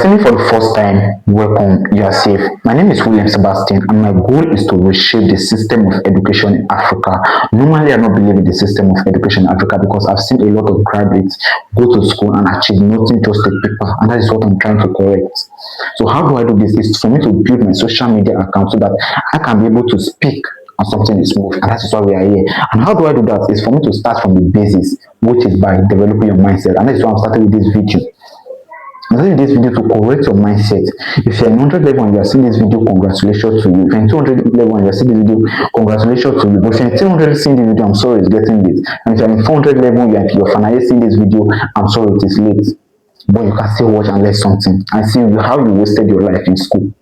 listening for the first time, welcome, you are safe. My name is William Sebastian, and my goal is to reshape the system of education in Africa. Normally, I don't believe in the system of education in Africa because I've seen a lot of graduates go to school and achieve nothing, just a paper, and that is what I'm trying to correct. So, how do I do this? It's for me to build my social media account so that I can be able to speak and something is moved, and that is why we are here. And how do I do that? It's for me to start from the basis, which is by developing your mindset, and that is why I'm starting with this video. I'm doing this video to correct your mindset. If you're in 100 level and you are seeing this video, congratulations to you. If you're in 200 level and you are seeing this video, congratulations to you. But if you're in 200 seeing this video, I'm sorry, it's getting late. And if you're in 400 level, you're finally seeing this video, I'm sorry, it is late. But you can still watch and learn something and see how you wasted your life in school.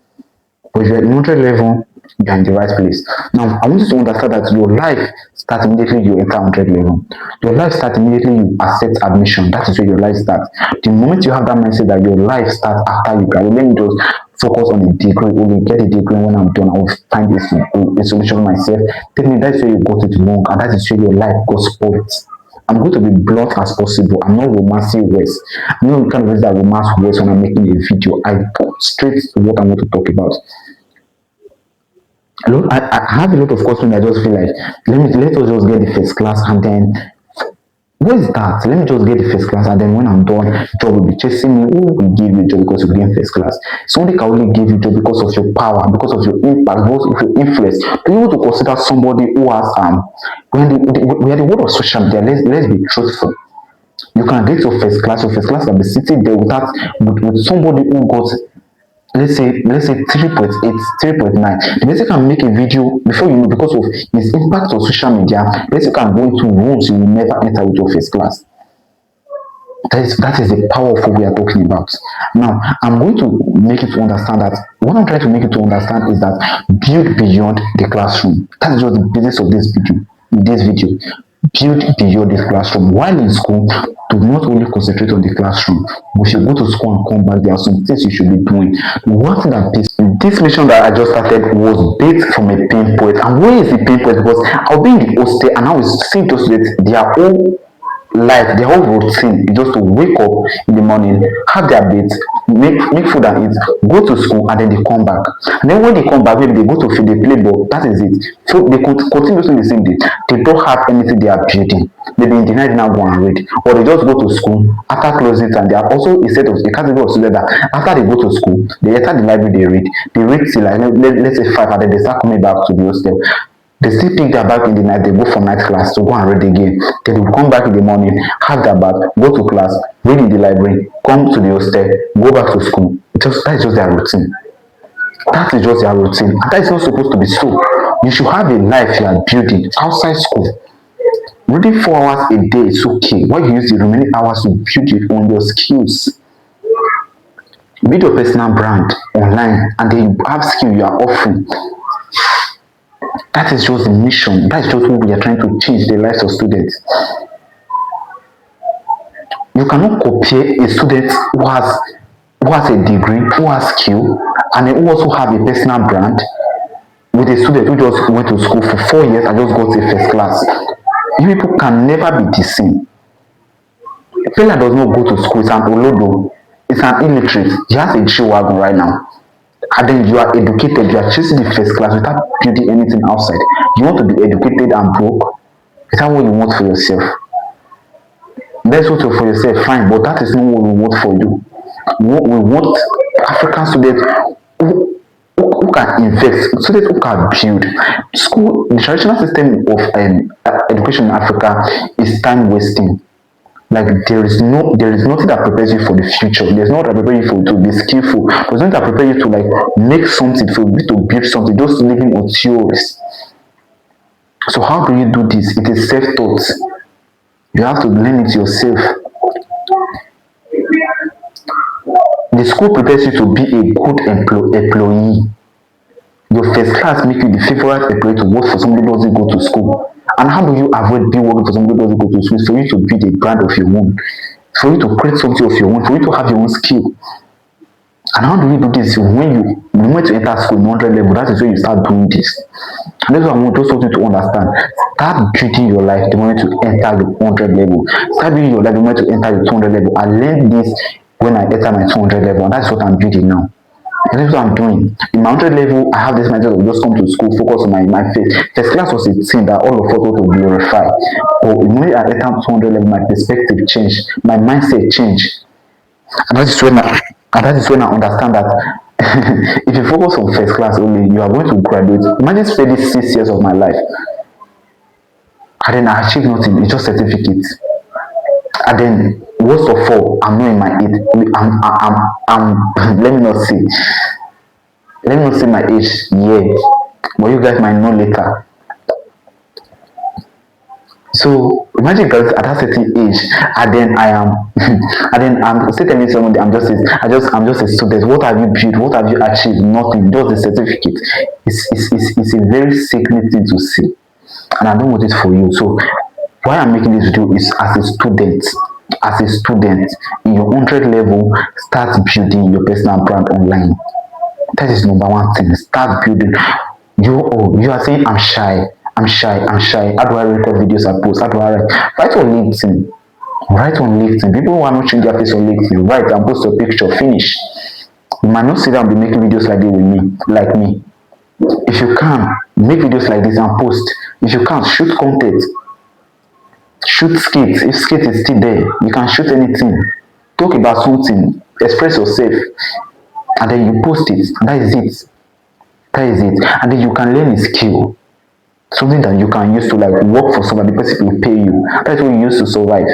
But if you're in 100 level, you're in the right place. Now, I want you to understand that your life starts immediately you enter 100 level. Your life starts immediately you accept admission. That is where your life starts. The moment you have that mindset that your life starts after you graduate, let me just focus on the degree. Only get a degree. When I'm done, I will find a solution for myself. Tell me that's where you got it wrong, and that is where your life got spoiled. I'm going to be blunt as possible. I'm not romancing words. I'm not the kind of words that romance words when I'm making a video. I go straight to what I'm going to talk about. I have a lot of questions. I just feel like let us just get the first class and then what is that? Let me just get the first class and then when I'm done, job will be chasing me. Who will give you a job because you gain first class? Somebody can only give you a job because of your power, because of your impact, because of your influence. Do you want to consider somebody who has we are the world of social media, let's be truthful. You can get your first class can be sitting there with somebody who got let's say 3.8, 3.9. The person can make a video before you know because of his impact on social media. The person can go into rooms you will never enter with your first class. That is the power of what we are talking about. Now, I'm going to make it to understand that what I'm trying to make you to understand is that build beyond the classroom. That is just the basis of this video. Build beyond the classroom. While in school, do not only concentrate on the classroom. If you go to school and come back, there are some things you should be doing. What that this mission that I just started was based from a pain point. And where is the pain point? Because I'll be in the hostel and I will see those students, they are all life, their whole routine is just to wake up in the morning, have their bath, make food and eat, go to school, and then they come back. And then when they come back, maybe they go to field, they play ball. That is it. So they could continue doing the same day. They don't have anything they are building. Maybe in the night they now go and read, or they just go to school after closing time. They are also a category of students that after they go to school, they enter the library, they read till like let's say 5, and then they start coming back to the hostel. They still pick their bag in the night, they go for night class to go and read again. Then they will come back in the morning, have their bag, go to class, read in the library, come to the hostel, go back to school. That is just their routine. That is just their routine. And that is not supposed to be so. You should have a life you are building outside school. Reading 4 hours a day is okay. Why you use the remaining hours to build it on your skills? Build your personal brand online, and then you have skill you are offering. That is just the mission. That is just what we are trying to change the lives of students. You cannot compare a student who has a degree, who has skill, and who also have a personal brand with a student who just went to school for 4 years and just got a first class. You people can never be the same. A person does not go to school, it's an olodo, it's an illiterate. He has a G-Wagon right now. And then you are educated, you are chasing the first class without building anything outside. You want to be educated and broke? Is that what you want for yourself? That's what you want for yourself, fine, but that is not what we want for you. We want African students who can invest, students who can build. School, the traditional system of education in Africa is time wasting. Like there is nothing that prepares you for the future. There's not that prepares you for to be skillful. There's nothing that prepares you to like make something, for you to build something, just living on theories. So how do you do this? It is self-taught. You have to learn it yourself. The school prepares you to be a good employee. Your first class make you the favorite employee to work for somebody who doesn't go to school. And how do you avoid being working for somebody who doesn't go to school? For you to build a brand of your own, for you to create something of your own, for you to have your own skill. And how do you do this? When you want to enter school in 100 level, that is when you start doing this. And that's what I want those of you to understand. Start building your life the moment you enter the 100 level. Start building your life the moment you enter the 200 level, and learn this when I enter my 200 level, and that's what I'm building now. And that's what I'm doing. In my 100 level, I have this mindset of just come to school, focus on my first class was a thing that all of us want to glorify. But when I enter 200 level, my perspective changed, my mindset changed. And that is when I understand that if you focus on first class only, you are going to graduate. Imagine spending 6 years of my life and then I achieve nothing, it's just certificates. And then worst of all, I'm not in my age. Let me not say. Let me not say my age yet. But you guys might know later. So imagine guys at that certain age, and then I am, and then I'm still telling someone I'm just a student. What have you built? What have you achieved? Nothing. Just a certificate. It's a very sickening thing to see, and I don't want it for you. So why I'm making this video is as a student. As a student in your 100 level, start building your personal brand online. That is number one thing. Start building. You are saying I'm shy. How do I record videos I post? How do I write on LinkedIn? Write on LinkedIn. People who are not changing their face on LinkedIn, write and post a picture. Finish. You might not sit down and be making videos like this with me, like me. If you can, make videos like this and post. If you can't, shoot content. Shoot skits. If skit is still there, you can shoot anything. Talk about something. Express yourself. And then you post it. That is it. And then you can learn a skill. Something that you can use to like work for somebody, the person will pay you. That's what you use to survive.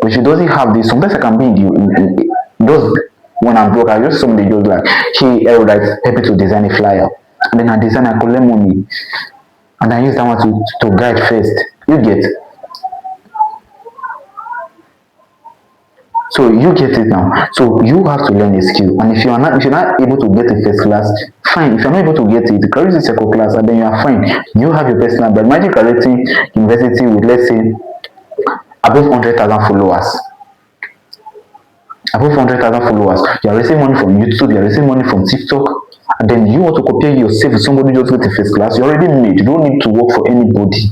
But if you doesn't have this, sometimes I can be in those when I'm broke, I just somebody just like, hey, like help me to design a flyer. And then I design, I collect money. And I use that one to guide first. You get. So you get it now. So you have to learn a skill. And if you're not able to get a first class, fine. If you're not able to get it, graduate a second class, and then you are fine. You have your personal brand. Imagine graduating university with, let's say, above 100,000 followers. Above 100,000 followers. You are receiving money from YouTube, you are receiving money from TikTok, and then you want to compare yourself with somebody who just got a first class. You're already made. You don't need to work for anybody.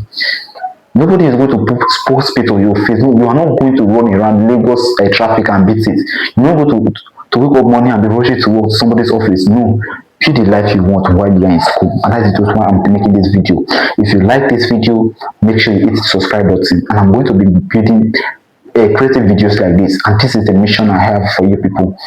Nobody is going to put sports spit on your face. No, you are not going to run around Lagos traffic and beat it. You're not going to wake up morning and be rushing to work to somebody's office. No. Build the life you want while you are in school. And that is just why I'm making this video. If you like this video, make sure you hit the subscribe button. And I'm going to be building creative videos like this. And this is the mission I have for you people.